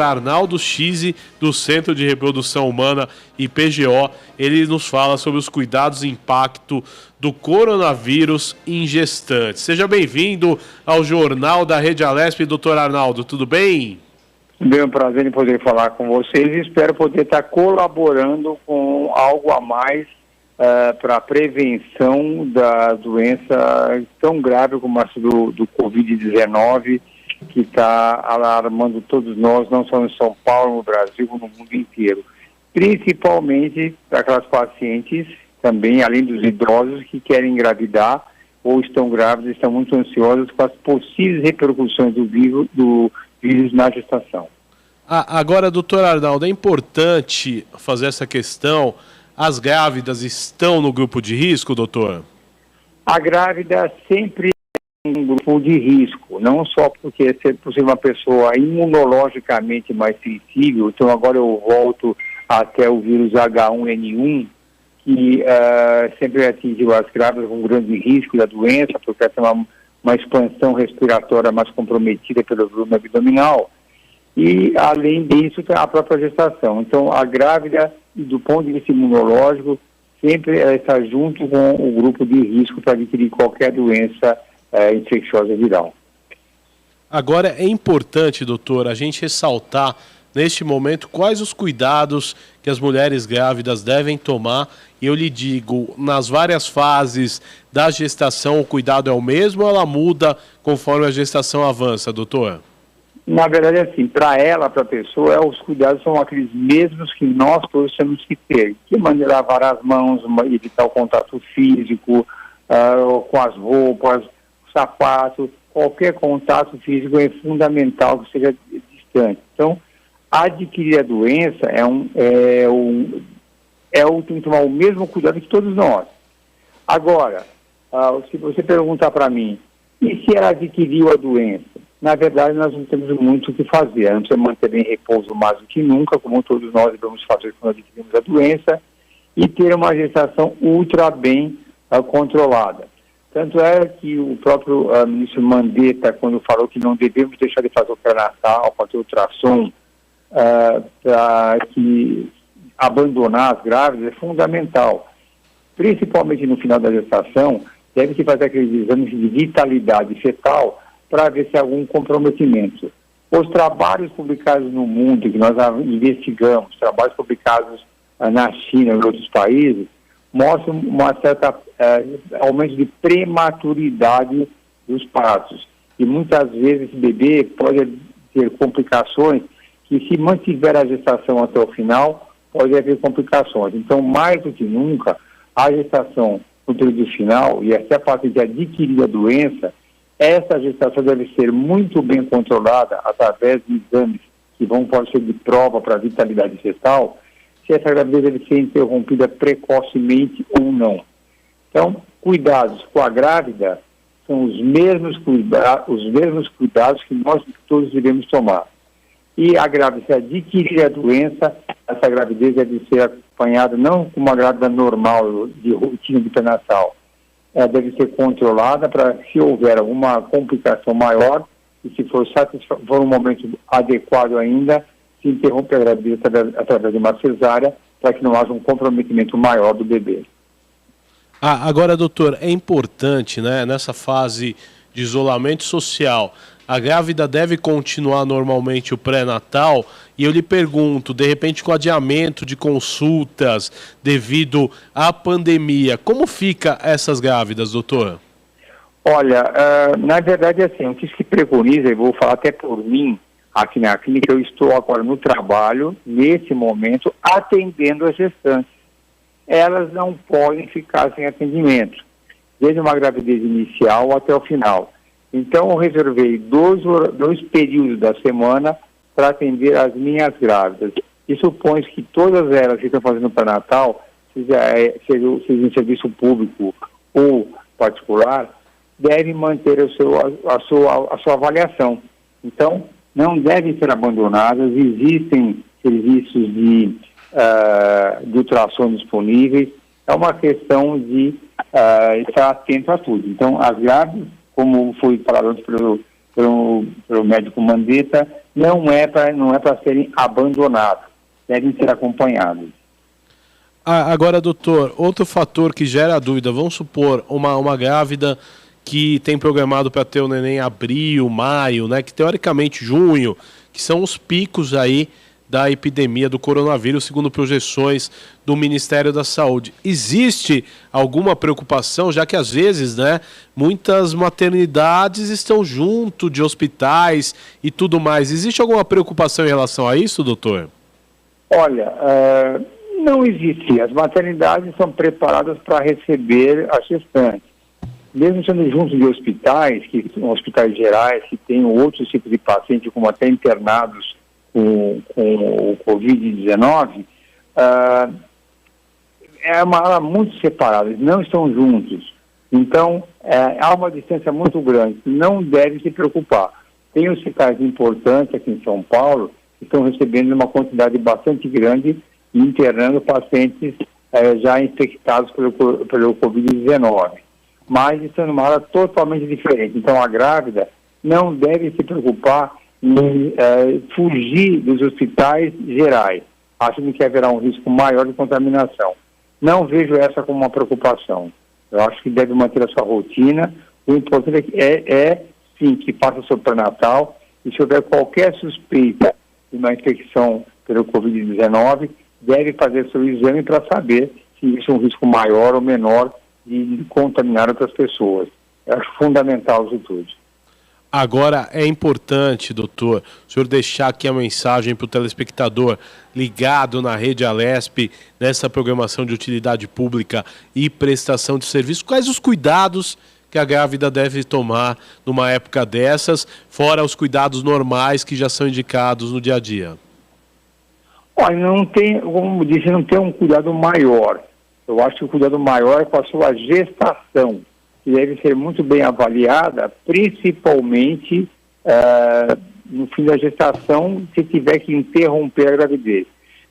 Arnaldo Schizzi, do Centro de Reprodução Humana e PGO. Ele nos fala sobre os cuidados e impacto do coronavírus em gestantes. Seja bem-vindo ao Jornal da Rede Alesp, doutor Arnaldo, tudo bem? Bem, um prazer em poder falar com vocês e espero poder estar colaborando com algo a mais para a prevenção da doença tão grave como essa do Covid-19, que está alarmando todos nós, não só em São Paulo, no Brasil, como no mundo inteiro. Principalmente para aquelas pacientes, também, além dos idosos, que querem engravidar ou estão grávidas, estão muito ansiosas com as possíveis repercussões do vírus na gestação. Agora, doutor Arnaldo, é importante fazer essa questão. As grávidas estão no grupo de risco, doutor? A grávida sempre é um grupo de risco, não só porque por ser uma pessoa imunologicamente mais sensível. Então agora eu volto até o vírus H1N1, que sempre atingiu as grávidas com grande risco da doença, porque tem uma expansão respiratória mais comprometida pelo volume abdominal. E, além disso, tem a própria gestação. Então, a grávida, do ponto de vista imunológico, sempre está junto com o grupo de risco para adquirir qualquer doença infecciosa viral. Agora, é importante, doutor, a gente ressaltar, neste momento, quais os cuidados que as mulheres grávidas devem tomar. E eu lhe digo, nas várias fases da gestação, o cuidado é o mesmo ou ela muda conforme a gestação avança, doutor? Na verdade, assim, para ela, para a pessoa, os cuidados são aqueles mesmos que nós todos temos que ter. Que maneira lavar as mãos, evitar o contato físico, com as roupas, sapatos, qualquer contato físico é fundamental que seja distante. Então, adquirir a doença tem que tomar o mesmo cuidado que todos nós. Agora, se você perguntar para mim, e se ela adquiriu a doença? Na verdade, nós não temos muito o que fazer. A gente precisa manter em repouso mais do que nunca, como todos nós devemos fazer quando adquirimos a doença, e ter uma gestação ultra bem controlada. Tanto é que o próprio ministro Mandetta, quando falou que não devemos deixar de fazer o pré-natal, fazer ultrassom, para que abandonar as grávidas, é fundamental. Principalmente no final da gestação, deve-se fazer aqueles exames de vitalidade fetal para ver se há algum comprometimento. Os trabalhos publicados no mundo, que nós investigamos, trabalhos publicados na China e em outros países, mostram uma certa aumento de prematuridade dos partos. E muitas vezes esse bebê pode ter complicações que, se mantiver a gestação até o final, pode haver complicações. Então, mais do que nunca, a gestação no período final, e até a partir de adquirir a doença, essa gestação deve ser muito bem controlada através de exames que pode ser de prova para a vitalidade fetal, se essa gravidez deve ser interrompida precocemente ou não. Então, cuidados com a grávida são os mesmos cuidados que nós todos devemos tomar. E a grávida, se adquirir a doença, essa gravidez deve ser acompanhada não como uma grávida normal, de rotina de pré-natal. Ela deve ser controlada para, se houver alguma complicação maior, e se for um momento adequado ainda, se interrompe a gravidez através de uma cesárea, para que não haja um comprometimento maior do bebê. Agora, doutor, é importante, né, nessa fase de isolamento social, a grávida deve continuar normalmente o pré-natal? E eu lhe pergunto, de repente com adiamento de consultas devido à pandemia, como fica essas grávidas, doutor? Olha, na verdade, assim, o que se preconiza, eu vou falar até por mim, aqui na clínica, eu estou agora no trabalho, nesse momento, atendendo as gestantes. Elas não podem ficar sem atendimento, desde uma gravidez inicial até o final. Então, eu reservei dois períodos da semana para atender as minhas grávidas. E supõe que todas elas que estão fazendo pré-natal, seja em serviço público ou particular, devem manter a sua avaliação. Então, não devem ser abandonadas. Existem serviços de ultrassom disponíveis. É uma questão de estar atento a tudo. Então, as grávidas, como foi falado antes pelo pelo médico Mandetta, não é para serem abandonados, devem ser acompanhados. Agora, doutor, outro fator que gera dúvida, vamos supor uma grávida que tem programado para ter o neném em abril, maio, né, que teoricamente junho, que são os picos aí da epidemia do coronavírus, segundo projeções do Ministério da Saúde. Existe alguma preocupação, já que às vezes, né, muitas maternidades estão junto de hospitais e tudo mais. Existe alguma preocupação em relação a isso, doutor? Olha, não existe. As maternidades são preparadas para receber as gestantes. Mesmo sendo juntos de hospitais, que são hospitais gerais, que têm outros tipos de pacientes, como até internados com o Covid-19, é uma ala muito separada, eles não estão juntos. Então, há uma distância muito grande, não deve se preocupar. Tem hospitais importantes aqui em São Paulo que estão recebendo uma quantidade bastante grande e internando pacientes já infectados pelo Covid-19. Mas estão numa área totalmente diferente. Então, a grávida não deve se preocupar em fugir dos hospitais gerais, achando que haverá um risco maior de contaminação. Não vejo essa como uma preocupação. Eu acho que deve manter a sua rotina. O importante sim, que faça o seu pré-natal, e se houver qualquer suspeita de uma infecção pelo Covid-19, deve fazer seu exame para saber se existe um risco maior ou menor de contaminar outras pessoas. Eu acho fundamental isso tudo. Agora, é importante, doutor, o senhor deixar aqui a mensagem para o telespectador ligado na Rede Alesp, nessa programação de utilidade pública e prestação de serviço. Quais os cuidados que a grávida deve tomar numa época dessas, fora os cuidados normais que já são indicados no dia a dia? Olha, não tem, como disse, não tem um cuidado maior. Eu acho que o cuidado maior é com a sua gestação, que deve ser muito bem avaliada, principalmente no fim da gestação, se tiver que interromper a gravidez.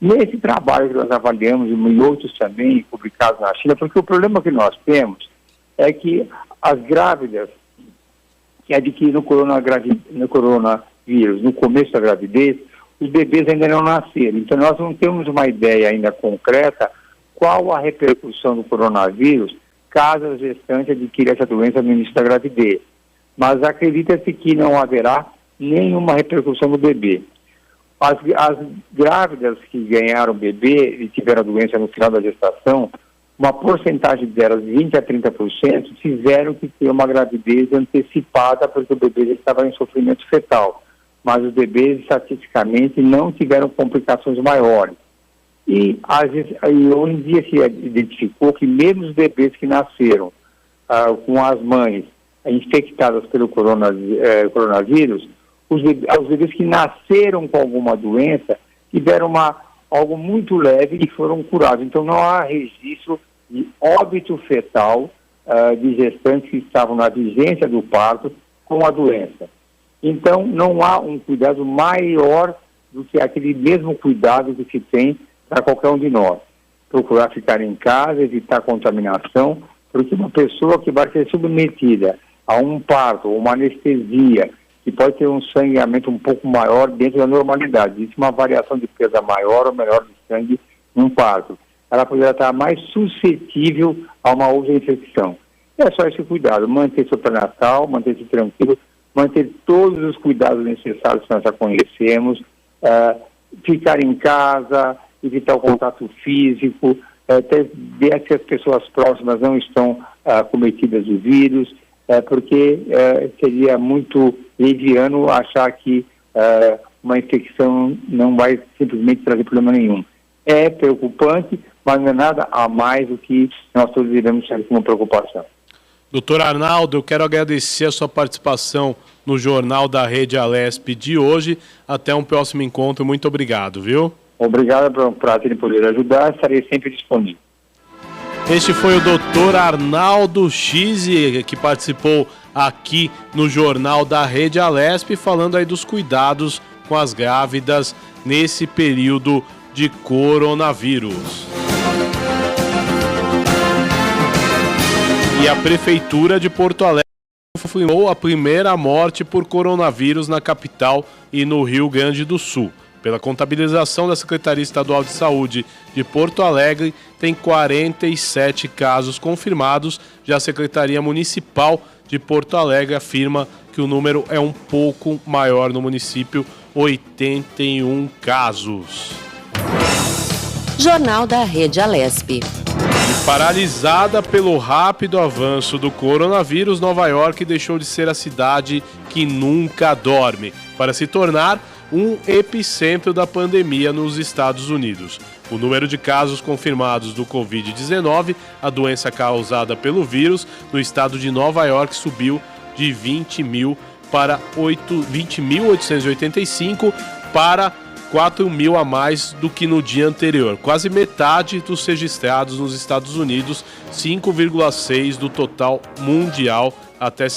Nesse trabalho que nós avaliamos, e outros também publicados na China, porque o problema que nós temos é que as grávidas que adquirem o coronavírus no começo da gravidez, os bebês ainda não nasceram. Então nós não temos uma ideia ainda concreta qual a repercussão do coronavírus caso a gestante adquira essa doença no início da gravidez. Mas acredita-se que não haverá nenhuma repercussão no bebê. As grávidas que ganharam bebê e tiveram a doença no final da gestação, uma porcentagem delas, 20% a 30%, tiveram que ter uma gravidez antecipada porque o bebê já estava em sofrimento fetal. Mas os bebês, estatisticamente, não tiveram complicações maiores. E hoje em dia se identificou que mesmo os bebês que nasceram com as mães infectadas pelo coronavírus, os bebês que nasceram com alguma doença tiveram algo muito leve e foram curados. Então não há registro de óbito fetal de gestantes que estavam na vigência do parto com a doença. Então não há um cuidado maior do que aquele mesmo cuidado que se tem para qualquer um de nós. Procurar ficar em casa, evitar contaminação, porque uma pessoa que vai ser submetida a um parto ou uma anestesia, que pode ter um sangramento um pouco maior dentro da normalidade, existe uma variação de perda maior ou menor de sangue num parto, ela poderá estar mais suscetível a uma outra infecção. É só esse cuidado, manter seu pré-natal, manter-se tranquilo, manter todos os cuidados necessários que nós já conhecemos, ficar em casa, evitar o contato físico, ver se as pessoas próximas não estão cometidas do vírus, porque seria muito leviano achar que uma infecção não vai simplesmente trazer problema nenhum. É preocupante, mas não é nada a mais do que nós todos devemos ter como preocupação. Doutor Arnaldo, eu quero agradecer a sua participação no Jornal da Rede Alesp de hoje. Até um próximo encontro. Muito obrigado, viu? Obrigado pelo prazer em poder ajudar. Estarei sempre disponível. Este foi o doutor Arnaldo Schizzi, que participou aqui no Jornal da Rede Alesp, falando aí dos cuidados com as grávidas nesse período de coronavírus. E a Prefeitura de Porto Alegre confirmou a primeira morte por coronavírus na capital e no Rio Grande do Sul. Pela contabilização da Secretaria Estadual de Saúde de Porto Alegre, tem 47 casos confirmados. Já a Secretaria Municipal de Porto Alegre afirma que o número é um pouco maior no município, 81 casos. Jornal da Rede Alesp. Paralisada pelo rápido avanço do coronavírus, Nova York deixou de ser a cidade que nunca dorme, para se tornar um epicentro da pandemia nos Estados Unidos. O número de casos confirmados do Covid-19, a doença causada pelo vírus, no estado de Nova York subiu de 20.885 para 4.000 a mais do que no dia anterior. Quase metade dos registrados nos Estados Unidos, 5,6% do total mundial até